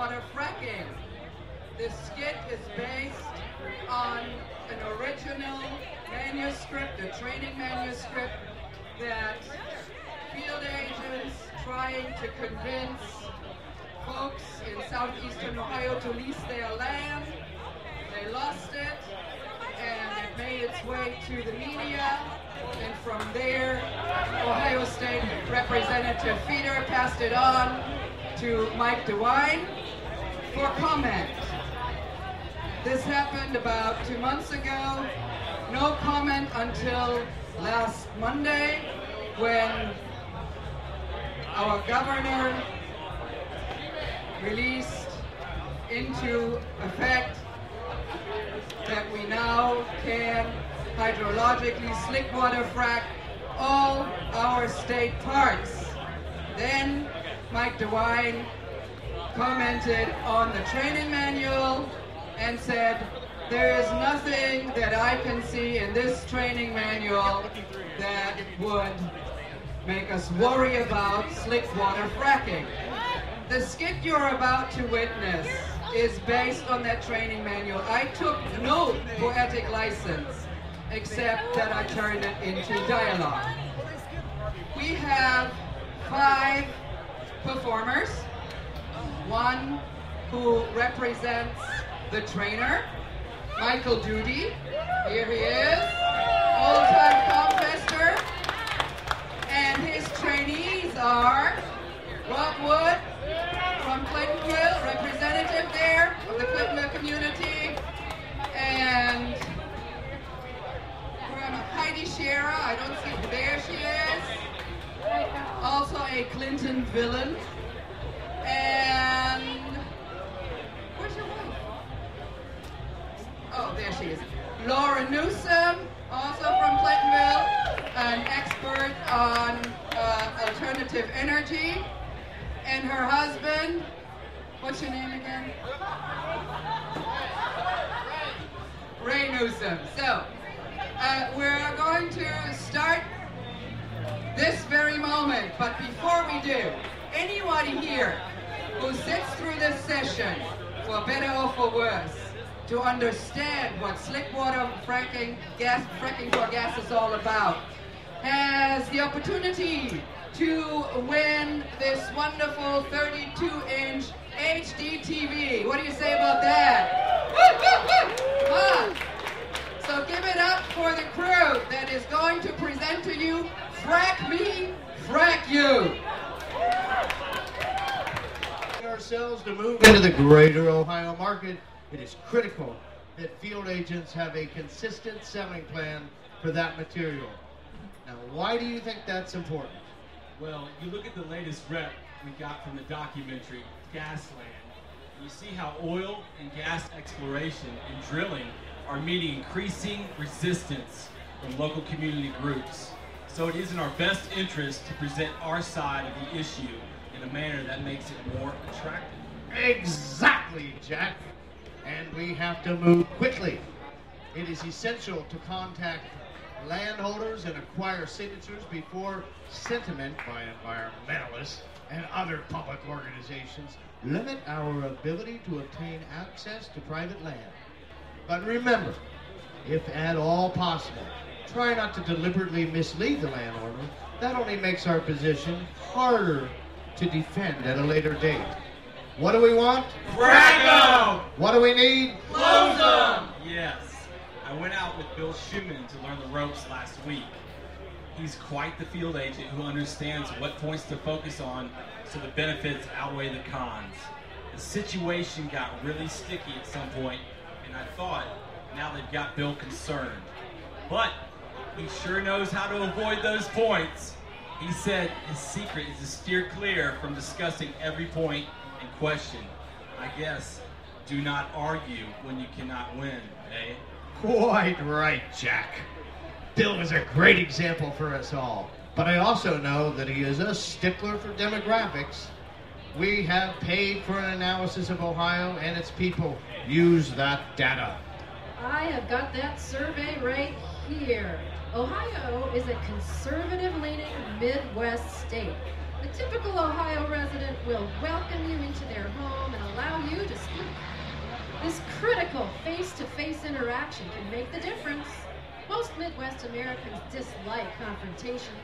water fracking. This skit is based on an original manuscript, a training manuscript that field agents trying to convince folks in southeastern Ohio to lease their land. They lost it, and it made its way to the media, and from there, Ohio State Representative Feeder passed it on to Mike DeWine for comment. This happened about 2 months ago. No comment until last Monday, when our governor released into effect that we now can hydrologically slick water frack all our state parks. Then Mike DeWine commented on the training manual and said, there is nothing that I can see in this training manual that would make us worry about slick water fracking. The skit you're about to witness is based on that training manual. I took no poetic license, except that I turned it into dialogue. We have 5 performers, one who represents the trainer, Michael Duty. Here he is, old-time Comfester. And his trainees are Rob Wood from Clintonville, representative there of the Clintonville community, and Heidi Shera, I don't see, there she is, also a Clinton villain, and where's your wife? Oh, there she is. Laura Newsom, also from Clintonville, an expert on alternative energy, and her husband, what's your name again? Ray Newsom. So, we're going to start this very moment, but before we do, anybody here who sits through this session, for better or for worse, to understand what slick water fracking, fracking for gas is all about, has the opportunity to win this wonderful 32-inch HD TV. What do you say about that? Woo, woo, woo. So give it up for the crew that is going to present to you Frack Me, Frack You. Ourselves to move into the greater Ohio market, it is critical that field agents have a consistent selling plan for that material. Now, why do you think that's important? Well, you look at the latest rep we got from the documentary, Gasland, and you see how oil and gas exploration and drilling are meeting increasing resistance from local community groups. So it is in our best interest to present our side of the issue in a manner that makes it more attractive. Exactly, Jack. And we have to move quickly. It is essential to contact landholders and acquire signatures before sentiment by environmentalists and other public organizations limit our ability to obtain access to private land. But remember, if at all possible, try not to deliberately mislead the landowner. That only makes our position harder to defend at a later date. What do we want? Frack 'em! What do we need? Close 'em! Yes. I went out with Bill Schumann to learn the ropes last week. He's quite the field agent who understands what points to focus on so the benefits outweigh the cons. The situation got really sticky at some point, and I thought, now they've got Bill concerned. But he sure knows how to avoid those points. He said his secret is to steer clear from discussing every point in question. I guess, do not argue when you cannot win, eh? Quite right, Jack. Bill is a great example for us all. But I also know that he is a stickler for demographics. We have paid for an analysis of Ohio and its people. Use that data. I have got that survey right here. Ohio is a conservative-leaning Midwest state. The typical Ohio resident will welcome you into their home and allow you to speak. This critical face-to-face interaction can make the difference. Most Midwest Americans dislike confrontation.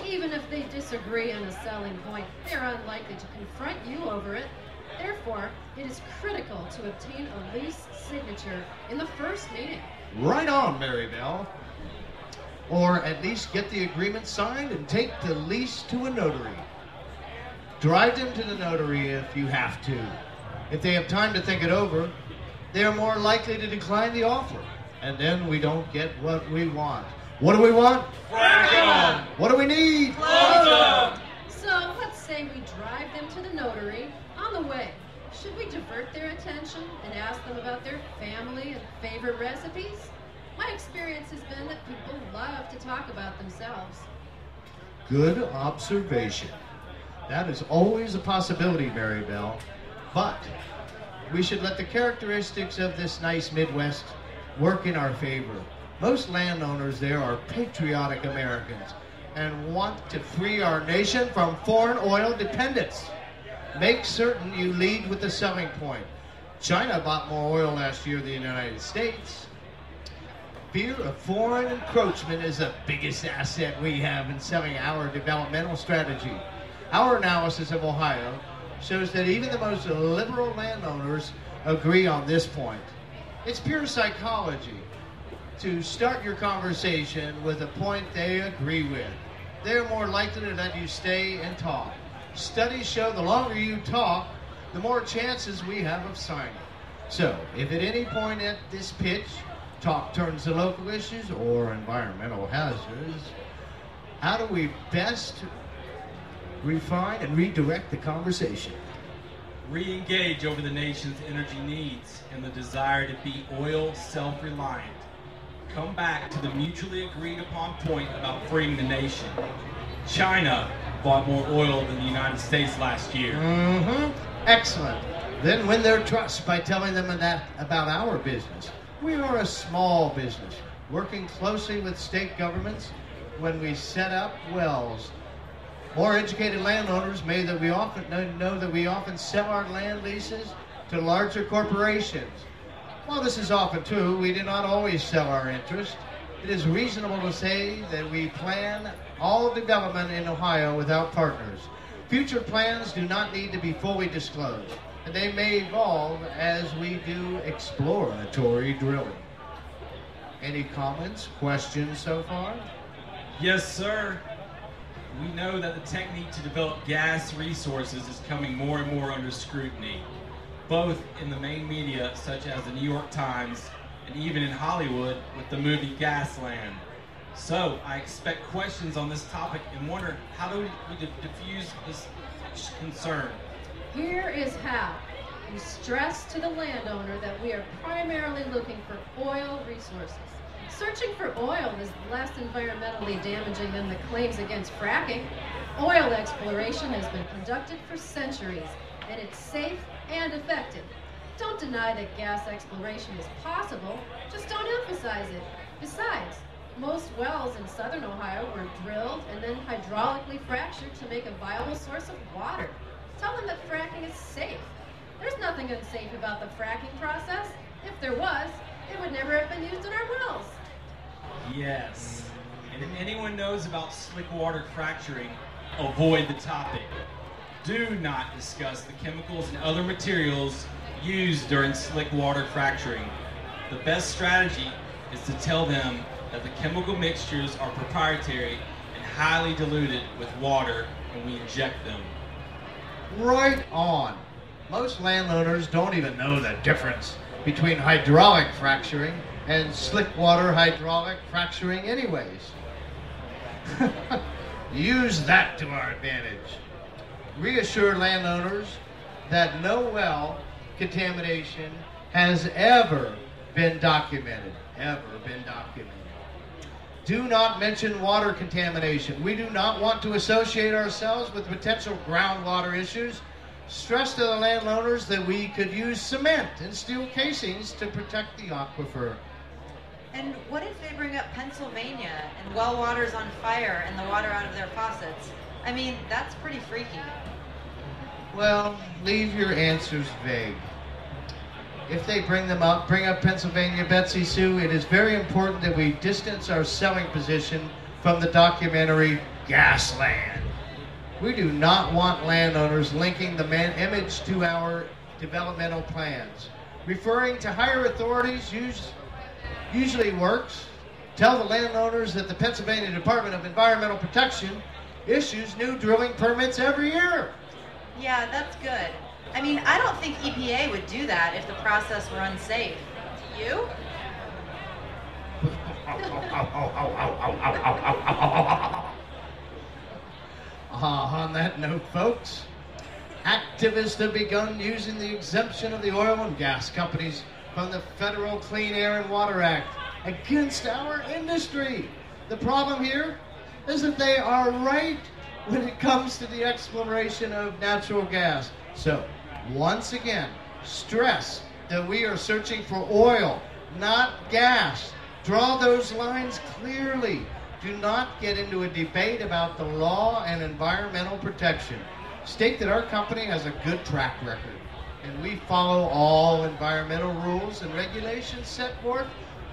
Even if they disagree on a selling point, they're unlikely to confront you over it. Therefore, it is critical to obtain a lease signature in the first meeting. Right on, Mary Bell. Or at least get the agreement signed and take the lease to a notary. Drive them to the notary if you have to. If they have time to think it over, they are more likely to decline the offer. And then we don't get what we want. What do we want? Frack 'em! What do we need? Close 'em! So let's say we drive them to the notary. On the way, should we divert their attention and ask them about their family and favorite recipes? My experience has been that people love to talk about themselves. Good observation. That is always a possibility, Mary Bell. But we should let the characteristics of this nice Midwest work in our favor. Most landowners there are patriotic Americans and want to free our nation from foreign oil dependence. Make certain you lead with the selling point. China bought more oil last year than the United States. Fear of foreign encroachment is the biggest asset we have in selling our developmental strategy. Our analysis of Ohio shows that even the most liberal landowners agree on this point. It's pure psychology to start your conversation with a point they agree with. They're more likely to let you stay and talk. Studies show the longer you talk, the more chances we have of signing. So, if at any point at this pitch, talk turns to local issues or environmental hazards, how do we best refine and redirect the conversation? Re-engage over the nation's energy needs and the desire to be oil self-reliant. Come back to the mutually agreed upon point about freeing the nation. China bought more oil than the United States last year. Excellent. Then win their trust by telling them that about our business. We are a small business, working closely with state governments when we set up wells. More educated landowners know that we often sell our land leases to larger corporations. While this is often true, we do not always sell our interest. It is reasonable to say that we plan all development in Ohio without partners. Future plans do not need to be fully disclosed, and they may evolve as we do exploratory drilling. Any comments, questions so far? Yes, sir. We know that the technique to develop gas resources is coming more and more under scrutiny, both in the main media, such as the New York Times, and even in Hollywood with the movie Gasland. So I expect questions on this topic and wonder, how do we diffuse this concern? Here is how. We stress to the landowner that we are primarily looking for oil resources. Searching for oil is less environmentally damaging than the claims against fracking. Oil exploration has been conducted for centuries, and it's safe and effective. Don't deny that gas exploration is possible, just don't emphasize it. Besides, most wells in southern Ohio were drilled and then hydraulically fractured to make a viable source of water. Tell them that fracking is safe. There's nothing unsafe about the fracking process. If there was, it would never have been used in our wells. Yes. And if anyone knows about slick water fracturing, avoid the topic. Do not discuss the chemicals and other materials used during slick water fracturing. The best strategy is to tell them that the chemical mixtures are proprietary and highly diluted with water when we inject them. Right on. Most landowners don't even know the difference between hydraulic fracturing and slick water hydraulic fracturing anyways. Use that to our advantage. Reassure landowners that no well contamination has ever been documented. Do not mention water contamination. We do not want to associate ourselves with potential groundwater issues. Stress to the landowners that we could use cement and steel casings to protect the aquifer. And what if they bring up Pennsylvania and well water's on fire and the water out of their faucets? I mean, that's pretty freaky. Well, leave your answers vague. If they bring up Pennsylvania Betsy Sue, it is very important that we distance our selling position from the documentary Gasland. We do not want landowners linking the image to our developmental plans. Referring to higher authorities usually works. Tell the landowners that the Pennsylvania Department of Environmental Protection issues new drilling permits every year. Yeah, that's good. I mean, I don't think EPA would do that if the process were unsafe. Do you? On that note, folks, activists have begun using the exemption of the oil and gas companies from the Federal Clean Air and Water Act against our industry. The problem here is that they are right when it comes to the exploration of natural gas. So, once again, stress that we are searching for oil, not gas. Draw those lines clearly. Do not get into a debate about the law and environmental protection. State that our company has a good track record, and we follow all environmental rules and regulations set forth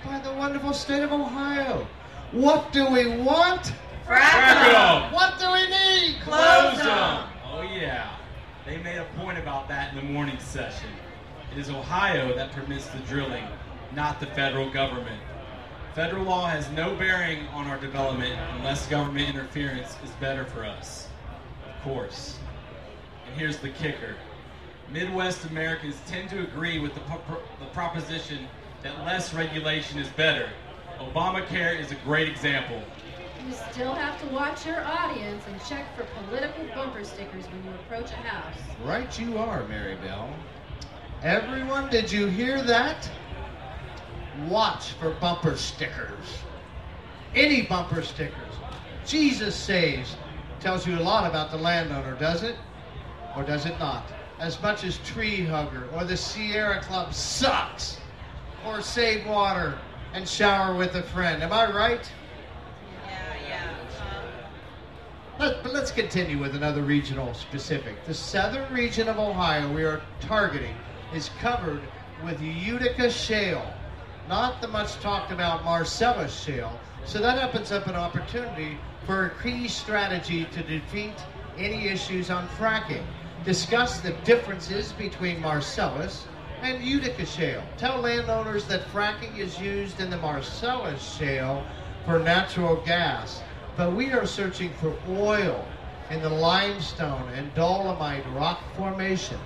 by the wonderful state of Ohio. What do we want? Frack 'em! What do we need? Close them! them! Oh yeah, they made a point about that in the morning session. It is Ohio that permits the drilling, not the federal government. Federal law has no bearing on our development unless government interference is better for us. Of course. And here's the kicker. Midwest Americans tend to agree with the proposition that less regulation is better. Obamacare is a great example. You still have to watch your audience and check for political bumper stickers when you approach a house. Right you are, Mary Bell. Everyone, did you hear that? Watch for bumper stickers. Any bumper stickers. Jesus saves tells you a lot about the landowner, does it? Or does it not? As much as Tree Hugger or the Sierra Club sucks. Or Save Water and Shower with a Friend. Am I right? But let's continue with another regional specific. The southern region of Ohio we are targeting is covered with Utica Shale, not the much talked about Marcellus Shale. So that opens up an opportunity for a key strategy to defeat any issues on fracking. Discuss the differences between Marcellus and Utica Shale. Tell landowners that fracking is used in the Marcellus Shale for natural gas, but we are searching for oil in the limestone and dolomite rock formations.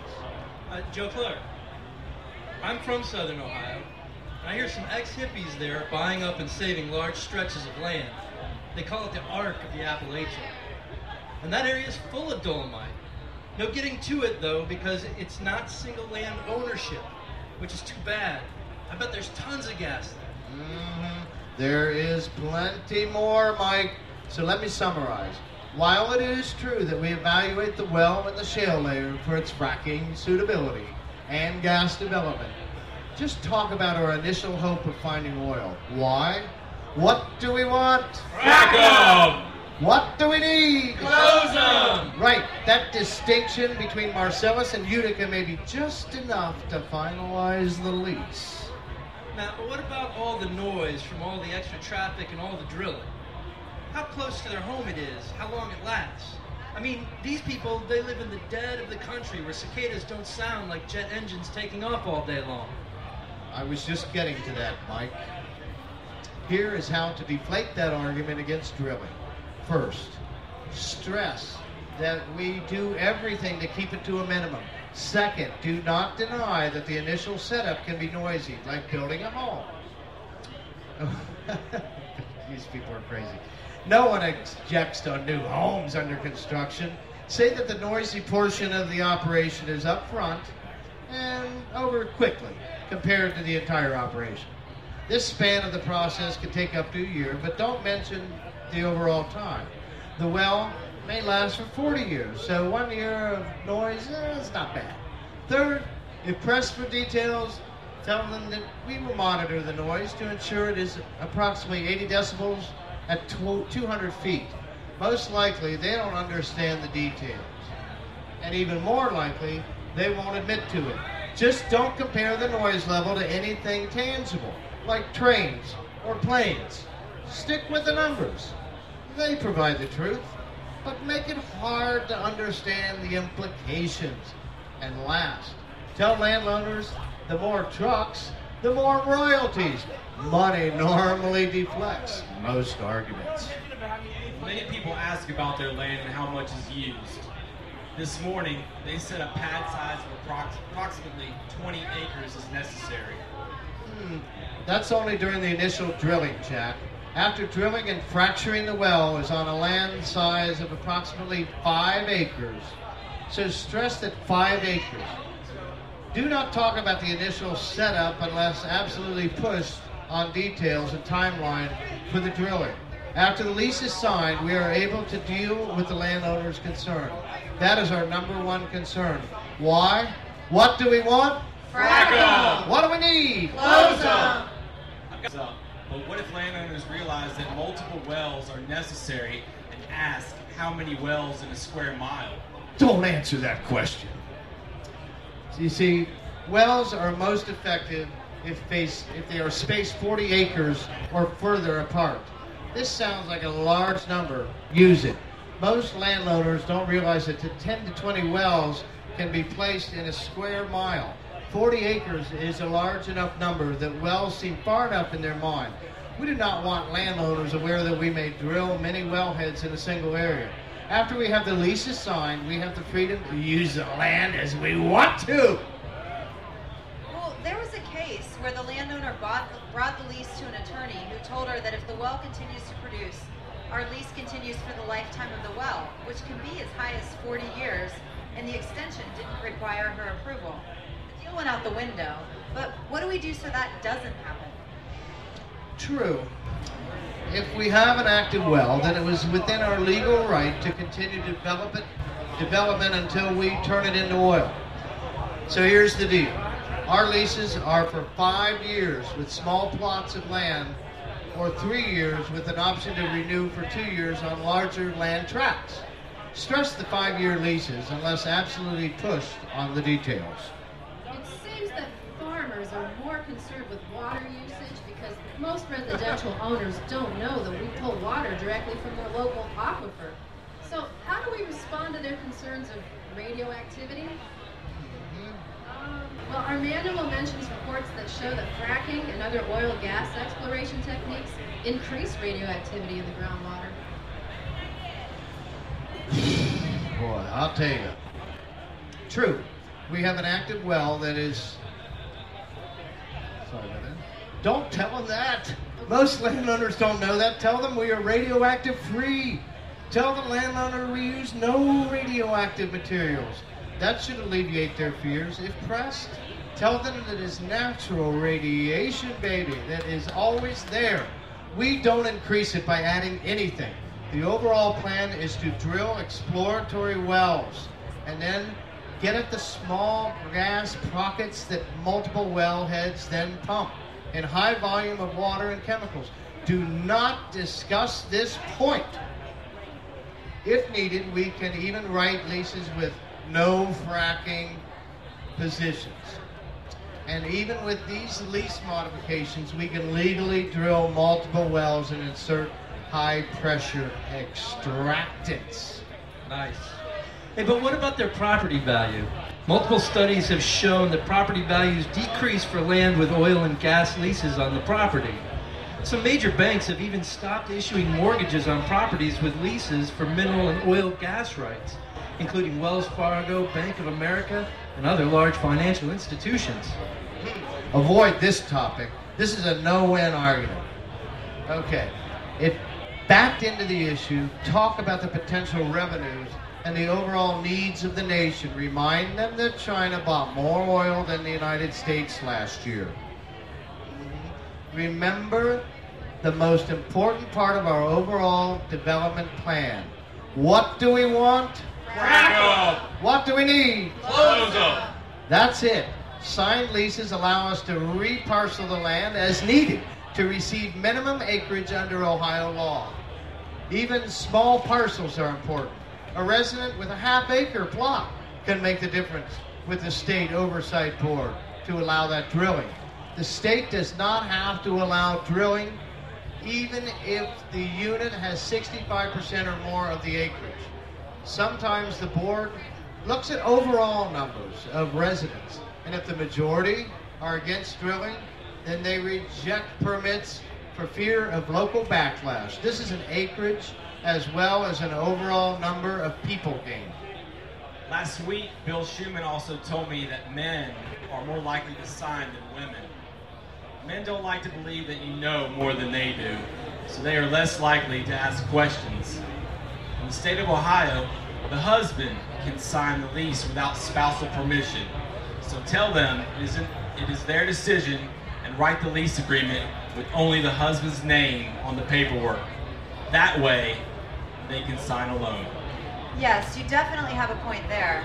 Joe Clark. I'm from Southern Ohio. I hear some ex-hippies there buying up and saving large stretches of land. They call it the Arc of the Appalachian. And that area is full of dolomite. No getting to it, though, because it's not single land ownership, which is too bad. I bet there's tons of gas there. There is plenty more, Mike. So let me summarize. While it is true that we evaluate the well and the shale layer for its fracking suitability and gas development, just talk about our initial hope of finding oil. Why? What do we want? Frack 'em! What do we need? Close them! Right, that distinction between Marcellus and Utica may be just enough to finalize the lease. Now, what about all the noise from all the extra traffic and all the drilling? How close to their home it is, how long it lasts. I mean, these people, they live in the dead of the country where cicadas don't sound like jet engines taking off all day long. I was just getting to that, Mike. Here is how to deflate that argument against drilling. First, stress that we do everything to keep it to a minimum. Second, do not deny that the initial setup can be noisy, like building a home. These people are crazy. No one objects to new homes under construction. Say that the noisy portion of the operation is up front and over quickly compared to the entire operation. This span of the process can take up to a year, but don't mention the overall time. The well may last for 40 years, so 1 year of noise, it's not bad. Third, if pressed for details, tell them that we will monitor the noise to ensure it is approximately 80 decibels at 200 feet. most likely they don't understand the details. And even more likely, they won't admit to it. Just don't compare the noise level to anything tangible, like trains or planes. Stick with the numbers. They provide the truth, but make it hard to understand the implications. And last, tell landowners the more trucks, the more royalties. Money normally deflects most arguments. Many people ask about their land and how much is used. This morning, they said a pad size of approximately 20 acres is necessary. That's only during the initial drilling, Jack. After drilling and fracturing the well is on a land size of approximately 5 acres. So stress that 5 acres. Do not talk about the initial setup unless absolutely pushed on details and timeline for the drilling. After the lease is signed, we are able to deal with the landowner's concern. That is our #1 concern. Why? What do we want? Frack 'em! What do we need? Close 'em! But what if landowners realize that multiple wells are necessary and ask how many wells in a square mile? Don't answer that question. You see, wells are most effective if they are spaced 40 acres or further apart. This sounds like a large number. Use it. Most landowners don't realize that 10 to 20 wells can be placed in a square mile. 40 acres is a large enough number that wells seem far enough in their mind. We do not want landowners aware that we may drill many wellheads in a single area. After we have the leases signed, we have the freedom to use the land as we want to. Well, there was a case where the landowner brought the lease to an attorney who told her that if the well continues to produce, our lease continues for the lifetime of the well, which can be as high as 40 years, and the extension didn't require her approval. The deal went out the window, but what do we do so that doesn't happen? True. If we have an active well, then it was within our legal right to continue development until we turn it into oil. So here's the deal. Our leases are for 5 years with small plots of land, or 3 years with an option to renew for 2 years on larger land tracts. Stress the 5-year leases unless absolutely pushed on the details. It seems that farmers are more concerned with water usage because most residential owners don't know that we pull water directly from their local aquifer. So how do we respond to their concerns of radioactivity? Well, our manual mentions reports that show that fracking and other oil and gas exploration techniques increase radioactivity in the groundwater. Boy, I'll tell you. True. We have an active well that is... Sorry about that. Don't tell them that. Most landowners don't know that. Tell them we are radioactive free. Tell the landowner we use no radioactive materials. That should alleviate their fears if pressed. Tell them that it is natural radiation, baby, that is always there. We don't increase it by adding anything. The overall plan is to drill exploratory wells and then get at the small gas pockets that multiple wellheads then pump in high volume of water and chemicals. Do not discuss this point. If needed, we can even write leases with no fracking positions. And even with these lease modifications, we can legally drill multiple wells and insert high pressure extractants. Nice. Hey, but what about their property value? Multiple studies have shown that property values decrease for land with oil and gas leases on the property. Some major banks have even stopped issuing mortgages on properties with leases for mineral and oil gas rights, including Wells Fargo, Bank of America, and other large financial institutions. Avoid this topic. This is a no-win argument. Okay. If backed into the issue, talk about the potential revenues and the overall needs of the nation. Remind them that China bought more oil than the United States last year. Remember the most important part of our overall development plan. What do we want? Frack 'em! What do we need? Close 'em! That's it. Signed leases allow us to reparcel the land as needed to receive minimum acreage under Ohio law. Even small parcels are important. A resident with a half-acre plot can make the difference with the state oversight board to allow that drilling. The state does not have to allow drilling even if the unit has 65% or more of the acreage. Sometimes the board looks at overall numbers of residents, and if the majority are against drilling, then they reject permits for fear of local backlash. This is an acreage as well as an overall number of people gain. Last week, Bill Schuman also told me that men are more likely to sign than women. Men don't like to believe that you know more than they do, so they are less likely to ask questions. In the state of Ohio, the husband can sign the lease without spousal permission. So tell them it is their decision and write the lease agreement with only the husband's name on the paperwork. That way, they can sign alone. Yes, you definitely have a point there.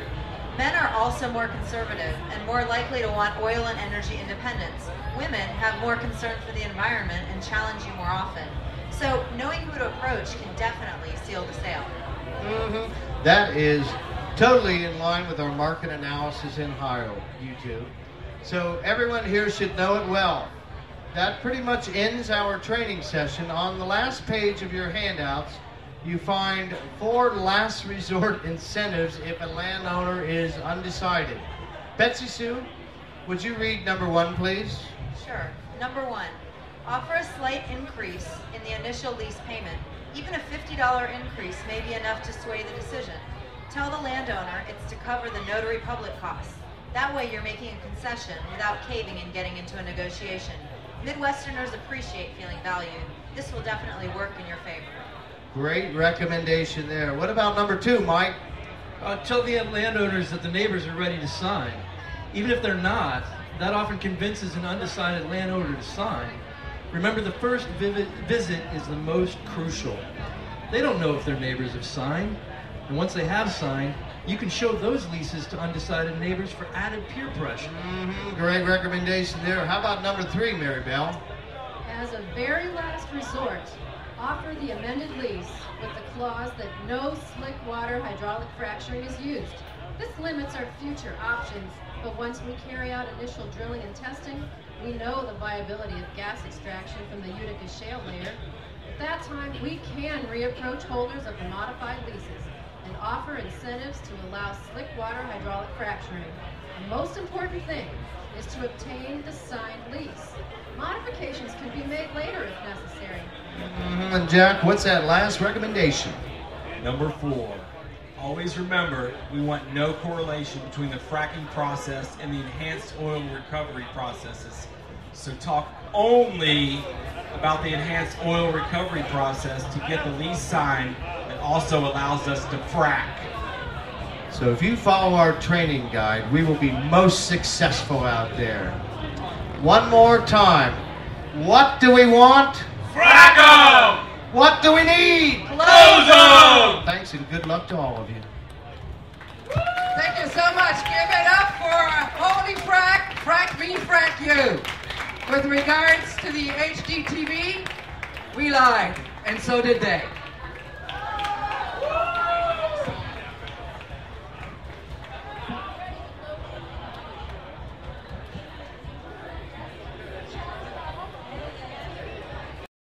Men are also more conservative and more likely to want oil and energy independence. Women have more concern for the environment and challenge you more often. So knowing who to approach can definitely seal the sale. That is totally in line with our market analysis in Ohio, you two. So everyone here should know it well. That pretty much ends our training session. On the last page of your handouts, you find 4 last resort incentives if a landowner is undecided. Betsy Sue, would you read number 1, please? Sure. Number 1, offer a slight increase in the initial lease payment. Even a $50 increase may be enough to sway the decision. Tell the landowner it's to cover the notary public costs. That way you're making a concession without caving and getting into a negotiation. Midwesterners appreciate feeling valued. This will definitely work in your favor. Great recommendation there. What about number 2, Mike? Tell the landowners that the neighbors are ready to sign. Even if they're not, that often convinces an undecided landowner to sign. Remember, the first visit is the most crucial. They don't know if their neighbors have signed, and once they have signed, you can show those leases to undecided neighbors for added peer pressure. Great recommendation there. How about number 3, Mary Bell? As a very last resort, offer the amended lease with the clause that no slick water hydraulic fracturing is used. This limits our future options, but once we carry out initial drilling and testing, we know the viability of gas extraction from the Utica shale layer. At that time, we can reapproach holders of the modified leases and offer incentives to allow slick water hydraulic fracturing. The most important thing is to obtain the signed lease. Modifications can be made later if necessary. And Jack, what's that last recommendation? Number 4, always remember we want no correlation between the fracking process and the enhanced oil recovery processes. So talk only about the enhanced oil recovery process to get the lease signed that also allows us to frack. So if you follow our training guide, we will be most successful out there. One more time. What do we want? Frack 'em! What do we need? Close 'em! Thanks and good luck to all of you. Thank you so much. Give it up for Holy Frack, Frack Me, Frack You. With regards to the HGTV, we lied, and so did they.